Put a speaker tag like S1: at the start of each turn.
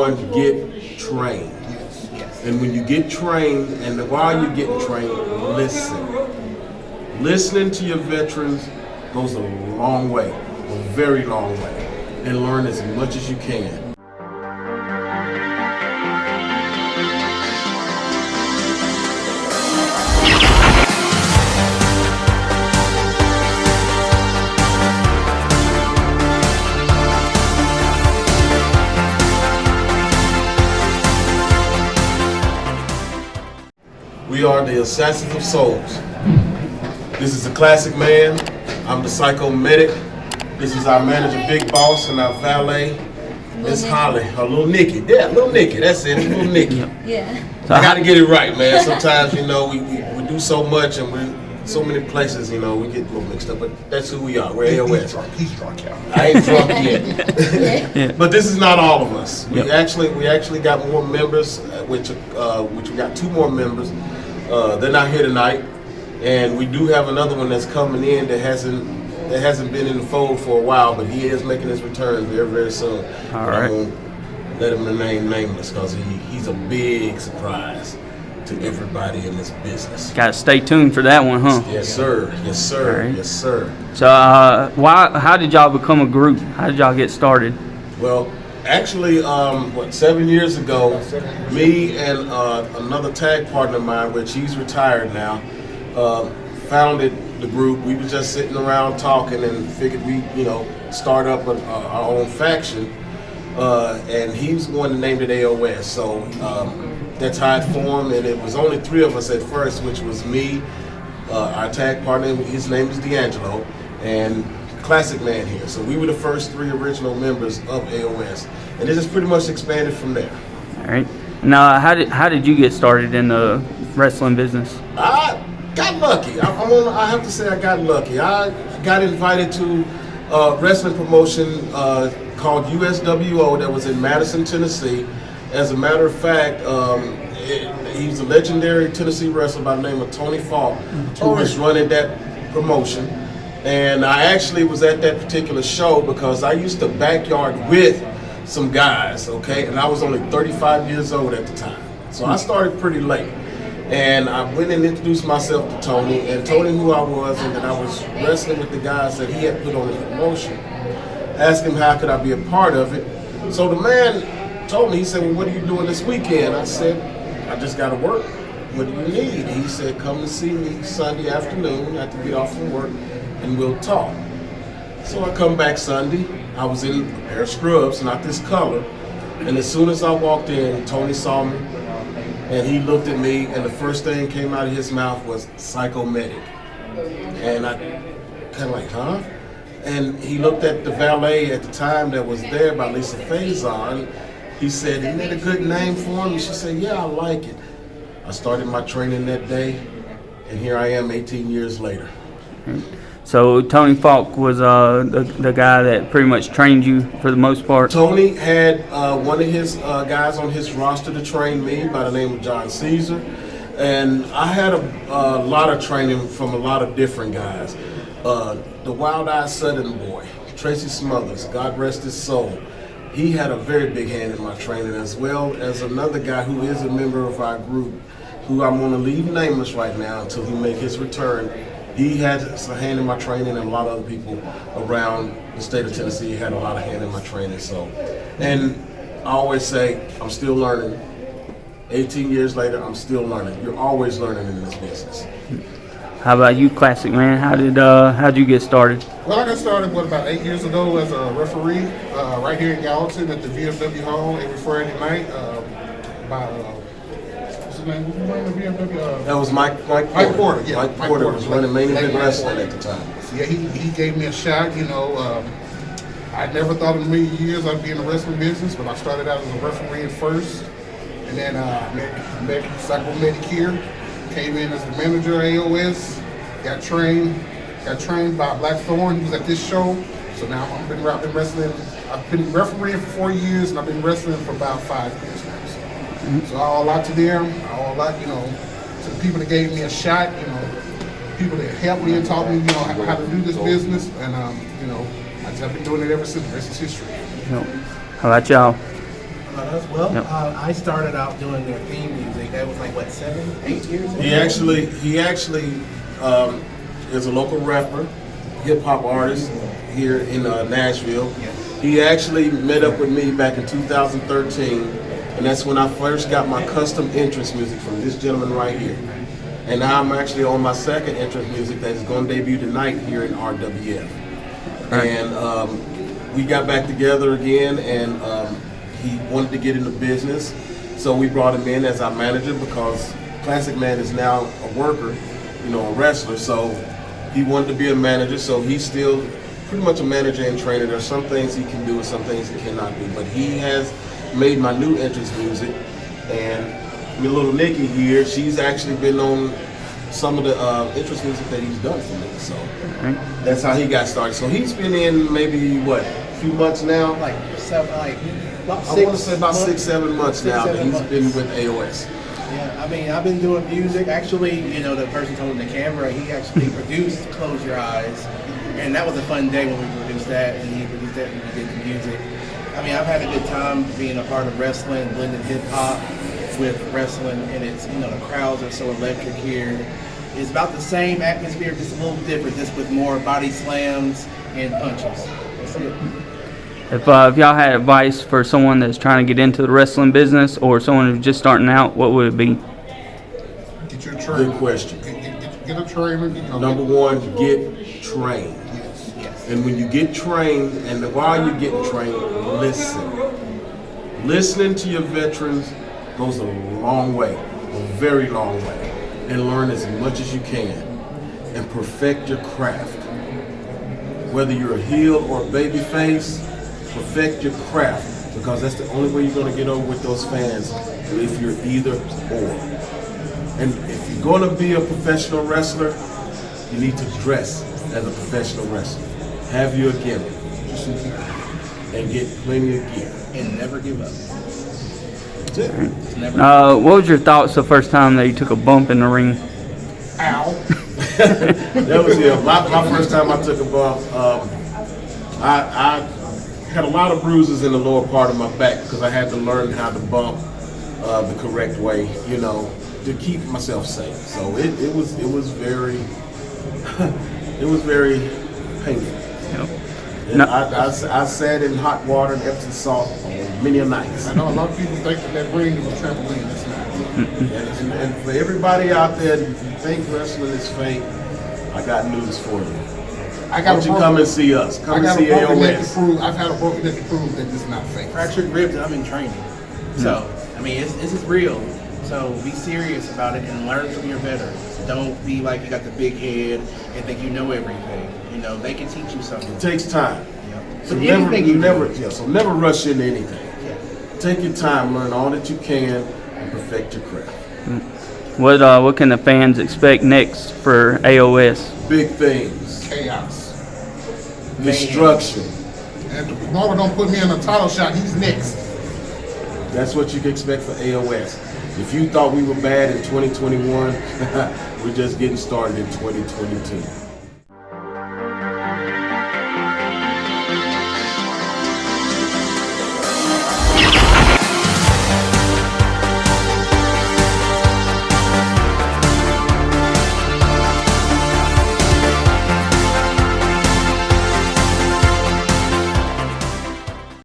S1: one, get trained. And when you get trained, and while you're getting trained, listen. Listening to your veterans goes a long way, a very long way, and learn as much as you can. We are the Assassins of Souls. This is the Classic Man. I'm the Psycho Medic. This is our manager, Big Boss, and our valet, Miss Holly, or Little Nikki. Yeah, Little Nikki. That's it, Little Nikki.
S2: Yeah.
S1: I got to get it right, man. Sometimes, you know, we do so much and we're so many places, you know, we get a little mixed up. But that's who we are. We're A.O.S.
S3: He's drunk, y'all.
S1: I ain't drunk yet. But this is not all of us. We actually got more members, which we got 2 more members. They're not here tonight, and we do have another one that's coming in that hasn't been in the fold for a while, but he is making his return very, very soon.
S4: All right.
S1: I won't let him remain nameless because he's a big surprise to everybody in this business.
S4: Got to stay tuned for that one, huh?
S1: Yes, sir. Yes, sir.
S4: Right.
S1: Yes, sir.
S4: So, how did y'all become a group? How did y'all get started?
S1: Well, actually, 7 years ago, me and another tag partner of mine, which he's retired now, founded the group. We were just sitting around talking and figured we, start up our own faction. And he was the one that named it A.O.S. So that's how it formed. And it was only 3 of us at first, which was me, our tag partner, his name is D'Angelo, and Classic Man here. So we were the first 3 original members of A.O.S. And it just pretty much expanded from there.
S4: All right. Now, how did you get started in the wrestling business?
S1: I got lucky. I have to say I got lucky. I got invited to a wrestling promotion called USWO that was in Madison, Tennessee. As a matter of fact, he's a legendary Tennessee wrestler by the name of Tony Falk, who was running that promotion. And I actually was at that particular show because I used to backyard with some guys, okay? And I was only 35 years old at the time. So I started pretty late. And I went and introduced myself to Tony, and told him who I was and that I was wrestling with the guys that he had put on the promotion. Asked him how could I be a part of it. So the man told me, he said, well, what are you doing this weekend? I said, I just got to work. What do you need? He said, come and see me Sunday afternoon after we get off from work, and we'll talk. So I come back Sunday. I was in a pair of scrubs, not this color. And as soon as I walked in, Tony saw me, and he looked at me, and the first thing came out of his mouth was Psycho Medic. And I kind of like, huh? And he looked at the valet at the time that was there by Lisa Faison. He said, isn't that a good name for him? And she said, yeah, I like it. I started my training that day, and here I am 18 years later.
S4: So Tony Falk was the guy that pretty much trained you for the most part?
S1: Tony had one of his guys on his roster to train me by the name of John Caesar. And I had a lot of training from a lot of different guys. The Wild-Eyed Southern Boy, Tracy Smothers, God rest his soul. He had a very big hand in my training, as well as another guy who is a member of our group, who I'm going to leave nameless right now until he make his return. He had a hand in my training, and a lot of other people around the state of Tennessee had a lot of hand in my training. So, and I always say, I'm still learning. 18 years later, I'm still learning. You're always learning in this business.
S4: How about you, Classic Man? How'd you get started?
S3: Well, I got started about 8 years ago as a referee right here in Gallatin at the VFW Hall every Friday night. What's his name? Who was running the VFW?
S1: That was Mike Porter.
S3: Yeah,
S1: Mike Porter was running Main Event Wrestling at the time.
S3: So yeah, he gave me a shot. I never thought in a million years I'd be in the wrestling business, but I started out as a referee at first, and then met Psycho Medic here. Came in as the manager of A.O.S. Got trained by Blackthorn. He was at this show. So now I've been wrestling. I've been refereeing for 4 years, and I've been wrestling for about 5 years now. So I owe a lot to them. I owe a lot, to the people that gave me a shot. People that helped me and taught me, how to do this business. And I've been doing it ever since. The rest is history.
S4: How about y'all?
S2: About us? Well,
S4: Yep.
S2: I started out doing their theme music. That was like, what, 7, 8 years ago?
S1: He actually is a local rapper, hip hop artist here in Nashville.
S2: Yes.
S1: He actually met up with me back in 2013, and that's when I first got my custom entrance music from this gentleman right here. And now I'm actually on my second entrance music that is going to debut tonight here in RWF.
S4: Right.
S1: And we got back together again, and he wanted to get into business, so we brought him in as our manager because Classic Man is now a worker, a wrestler. So he wanted to be a manager, so he's still pretty much a manager and trainer. There's some things he can do and some things he cannot do, but he has made my new entrance music. And my little Nikki here, she's actually been on some of the entrance music that he's done for me. So that's how he got started. So he's been in maybe a few months now.
S2: Like, about
S1: I want to say about 6-7 months now that he's been with A.O.S.
S2: Yeah, I mean, I've been doing music. Actually, the person holding the camera, he actually produced Close Your Eyes. And that was a fun day when we produced that, and he produced that and we did the music. I mean, I've had a good time being a part of wrestling, blending hip hop with wrestling, and it's, the crowds are so electric here. It's about the same atmosphere, just a little different, just with more body slams and punches. That's it.
S4: If y'all had advice for someone that's trying to get into the wrestling business or someone who's just starting out, what would it be?
S3: Get your trainer.
S1: Good question.
S3: Get a trainer.
S1: Number one, get trained.
S2: Yes.
S1: And when you get trained, and while you're getting trained, listen. Listening to your veterans goes a long way, a very long way. And learn as much as you can. And perfect your craft. Whether you're a heel or a baby face, perfect your craft. Because that's the only way you're going to get over with those fans, if you're either or. And if you're going to be a professional wrestler, you need to dress as a professional wrestler. Have your gimmick. And get plenty of gear.
S2: And never give up.
S1: That's it.
S2: Never.
S4: What was your thoughts the first time that you took a bump in the ring?
S3: Ow.
S1: That was my first time I took a bump. I had a lot of bruises in the lower part of my back because I had to learn how to bump the correct way, to keep myself safe. So it was very it was very painful.
S4: Yep.
S1: And
S4: No.
S1: I sat in hot water and Epsom salt on many a nights.
S3: I know a lot of people think that ring is a trampoline. It's not.
S1: And for everybody out there, if you think wrestling is fake, I got news for you. Won't you come and see us? Come and see A.O.S.
S3: I've had a broken neck to prove that it's not fake.
S2: Fractured ribs, and I'm in training. So, I mean, this is real. So be serious about it and learn from your veterans. Don't be like you got the big head and think you know everything. They can teach you something.
S1: It takes time.
S2: Yeah.
S1: So
S2: But anything
S1: never rush into anything.
S2: Yeah.
S1: Take your time, learn all that you can, and perfect your craft.
S4: What can the fans expect next for A.O.S.?
S1: Big things,
S3: Chaos.
S1: destruction.
S3: And if Marvel don't put me in a title shot, he's next.
S1: That's what you can expect for A.O.S. If you thought we were bad in 2021, we're just getting started in 2022.